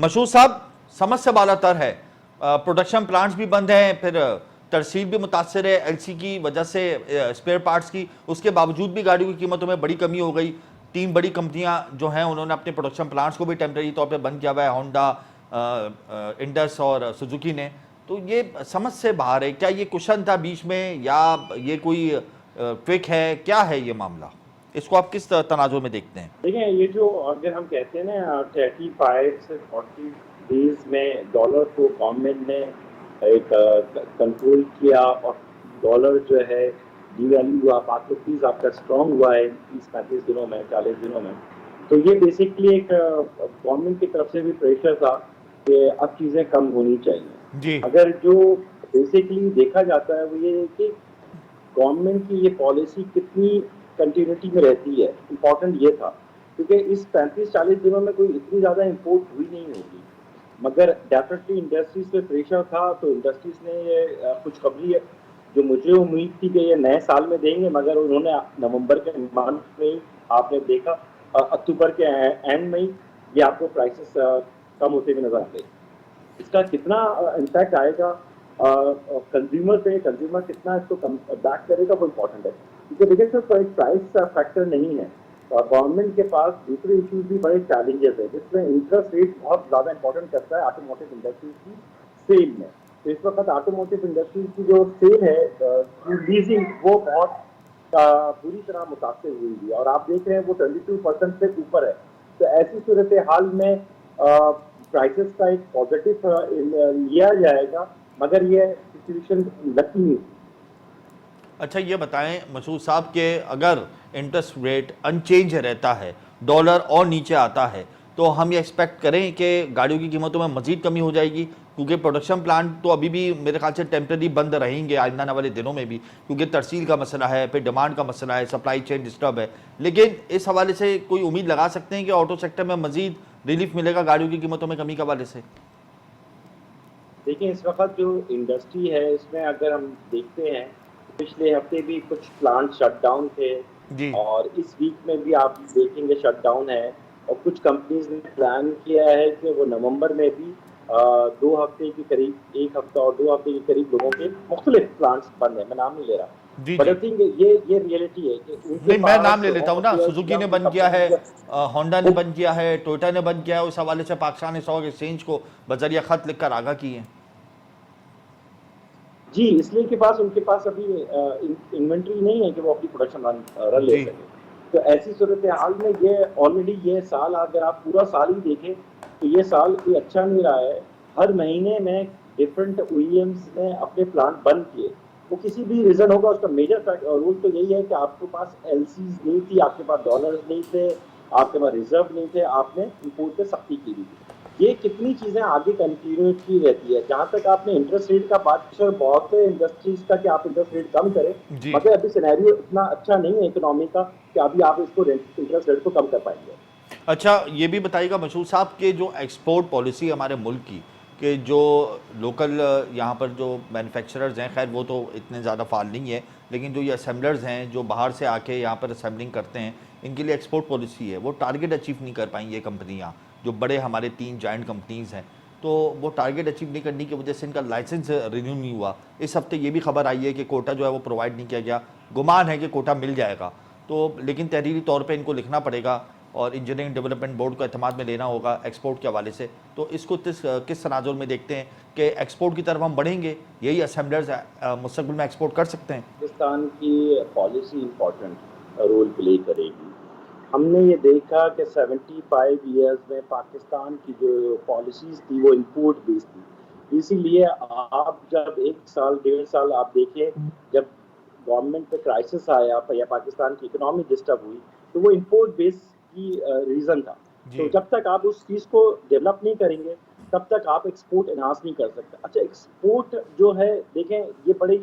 मशहूर साहब, समस्या बालातर है। प्रोडक्शन प्लांट्स भी बंद हैं, फिर तरसील भी मुतासर है एलसी की वजह से, स्पेयर पार्ट्स की। उसके बावजूद भी गाड़ियों की कीमतों में बड़ी कमी हो गई। तीन बड़ी कंपनियां जो हैं उन्होंने अपने प्रोडक्शन प्लांट्स को भी टेम्परेरी तौर पे बंद किया हुआ है, होंडा, इंडस और सुजुकी ने। तो ये समझ से बाहर है। क्या ये कुशन था बीच में, या ये कोई ट्विक है, क्या है ये मामला? इसको आप किस तनाजुर में देखते हैं? देखिए, ये जो अगर हम कहते हैं ना 35 से 40 डेज में डॉलर को गवर्नमेंट ने एक कंट्रोल किया और डॉलर जो है डिवैल्यू हुआ, 5 रुपीज़ आपका स्ट्रॉन्ग हुआ है 30-35 दिनों में, 40 दिनों में। तो ये बेसिकली एक गवर्नमेंट की तरफ से भी प्रेशर था कि अब चीज़ें कम होनी चाहिए। जी। अगर जो बेसिकली देखा जाता है वो ये है कि गवर्नमेंट की ये पॉलिसी कितनी कंटिन्यूटी में रहती है, इम्पोर्टेंट ये था। क्योंकि इस 35-40 दिनों में कोई इतनी ज़्यादा इम्पोर्ट हुई नहीं होगी, मगर डेफिनेटली इंडस्ट्रीज पे प्रेशर था। तो इंडस्ट्रीज ने ये खुशखबरी है जो मुझे उम्मीद थी कि ये नए साल में देंगे, मगर उन्होंने नवंबर के मंथ में ही आपने देखा, अक्टूबर के एंड में ही ये आपको प्राइसेस कम होते हुए नजर आते। इसका कितना इम्पैक्ट आएगा कंज्यूमर पे, कंज्यूमर कितना इसको बैक करेगा, वो इम्पोर्टेंट है। क्योंकि देखिए सिर्फ एक प्राइस फैक्टर नहीं है, गवर्नमेंट के पास दूसरे इश्यूज भी बड़े चैलेंजेस है, जिसमें इंटरेस्ट रेट बहुत ज़्यादा इंपॉर्टेंट करता है ऑटोमोटिव इंडस्ट्रीज की सेल में। तो इस वक्त ऑटोमोटिव इंडस्ट्रीज की जो सेल है लीजिंग, वो बहुत बुरी तरह मुतासर हुई है और आप देख रहे हैं वो 22% से ऊपर है। तो ऐसी सूरत हाल में प्राइसेस का एक पॉजिटिव लिया जाएगा, मगर ये सिचुएशन लगती नहीं। अच्छा, ये बताएं मसूद साहब कि अगर इंटरेस्ट रेट अनचेंज रहता है, डॉलर और नीचे आता है, तो हम ये एक्सपेक्ट करें कि गाड़ियों की कीमतों में मजीद कमी हो जाएगी? क्योंकि प्रोडक्शन प्लांट तो अभी भी मेरे ख्याल से टेम्प्रेरी बंद रहेंगे आइंदा आने वाले दिनों में भी, क्योंकि तरसील का मसला है, फिर डिमांड का मसला है, सप्लाई चेन डिस्टर्ब है। लेकिन इस हवाले से कोई उम्मीद लगा सकते हैं कि ऑटो सेक्टर में मजीद रिलीफ मिलेगा गाड़ियों की कीमतों में कमी के हवाले से? देखिए, इस वक्त जो इंडस्ट्री है इसमें अगर हम देखते हैं, पिछले हफ्ते भी कुछ प्लांट शट डाउन थे जी। और इस वीक में भी आप देखेंगे शट डाउन है। और कुछ कंपनीज ने प्लान किया है कि वो नवंबर में भी 2 हफ्ते के करीब, 1 हफ्ता और 2 हफ्ते के करीब लोगों के मुख्तलिफ प्लांट्स बंद है, मैं नाम नहीं ले रहा। जी। बट आई जी। थिंक ये रियलिटी है कि उनके नहीं, मैं नाम पास ले रॉ लेता हूँ ना। मटेरियल्स सुजुकी या ने उनकी बंद किया है, कंपनी होंडा ने बंद किया है, टोयोटा ने बंद किया है। उस हवाले से पाकिस्तान स्टॉक एक्सचेंज को बजरिया खत लिखकर आगाह की है। जी, इसलिए के पास उनके पास अभी इन्वेंट्री नहीं है कि वो अपनी प्रोडक्शन रन ले जी। सके। तो ऐसी सूरत हाल में ये ऑलरेडी ये साल अगर आप पूरा साल ही देखें तो ये साल कोई अच्छा नहीं रहा है। हर महीने में डिफरेंट ओईएम्स ने अपने प्लांट बंद किए। वो किसी भी रीजन होगा, उसका मेजर रूल तो यही है कि आपके पास एलसीज नहीं थी, आपके पास डॉलर्स नहीं थे, आपके पास रिजर्व नहीं थे, आपने इंपोर्ट पे सख्ती की हुई थी। ये कितनी चीजें आगे कंटिन्यूटी रहती है। जहां तक आपने इंटरेस्ट रेट का बात की, बहुत से इंडस्ट्रीज का कि आप इंटरेस्ट रेट कम करें, जी। मगर अभी सिनेरियो इतना अच्छा नहीं है इकोनॉमी का कि अभी आप इसको इंटरेस्ट रेट को कम कर पाएंगे। अच्छा, ये भी बताइएगा मशहूर साहब के जो एक्सपोर्ट पॉलिसी हमारे मुल्क की, कि जो लोकल यहाँ पर जो मैन्युफैक्चरर्स हैं, खैर वो तो इतने ज़्यादा फाल नहीं है, लेकिन जो ये असेंबलर्स हैं जो बाहर से आके यहाँ पर असेंबलिंग करते हैं, इनके लिए एक्सपोर्ट पॉलिसी है। वो टारगेट अचीव नहीं कर पाई ये कंपनियाँ, जो बड़े हमारे 3 जॉइंट कंपनीज़ हैं। तो वो टारगेट अचीव नहीं करने की वजह से इनका लाइसेंस रिन्यू नहीं हुआ। इस हफ्ते ये भी खबर आई है कि कोटा जो है वो प्रोवाइड नहीं किया गया। गुमान है कि कोटा मिल जाएगा, तो लेकिन तहरीरी तौर पे इनको लिखना पड़ेगा और इंजीनियरिंग डेवलपमेंट बोर्ड को एतमाद में लेना होगा एक्सपोर्ट के हवाले से। तो इसको किस तनाजुर में देखते हैं कि एक्सपोर्ट की तरफ हम बढ़ेंगे, यही असेंबलर्स मुस्तकबिल में एक्सपोर्ट कर सकते हैं? पाकिस्तान की पॉलिसी इंपॉर्टेंट रोल प्ले करेगी। हमने ये देखा कि 75 ईयर्स में पाकिस्तान की जो पॉलिसीज थी वो इंपोर्ट बेस्ड थी। इसीलिए आप जब 1 साल 1.5 साल आप देखें, जब गवर्नमेंट पे क्राइसिस आया या पाकिस्तान की इकोनॉमी डिस्टर्ब हुई, तो वो इंपोर्ट बेस्ड की रीज़न था। तो जी। जब तक आप उस चीज़ को डेवलप नहीं करेंगे तब तक आप एक्सपोर्ट एनहांस नहीं कर सकते। अच्छा, एक्सपोर्ट जो है देखें, ये बड़ी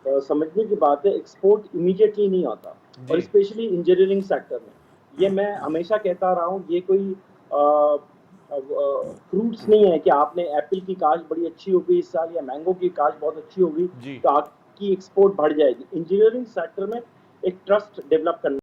समझने की बात है। एक्सपोर्ट इमीडिएटली नहीं होता, और जी। स्पेशली इंजीनियरिंग सेक्टर में। ये मैं हमेशा कहता रहा हूँ, ये कोई फ्रूट्स नहीं है कि आपने एप्पल की काश बड़ी अच्छी हो गई इस साल या मैंगो की काश बहुत अच्छी हो गई जी। तो आपकी एक्सपोर्ट बढ़ जाएगी। इंजीनियरिंग सेक्टर में एक ट्रस्ट डेवलप करना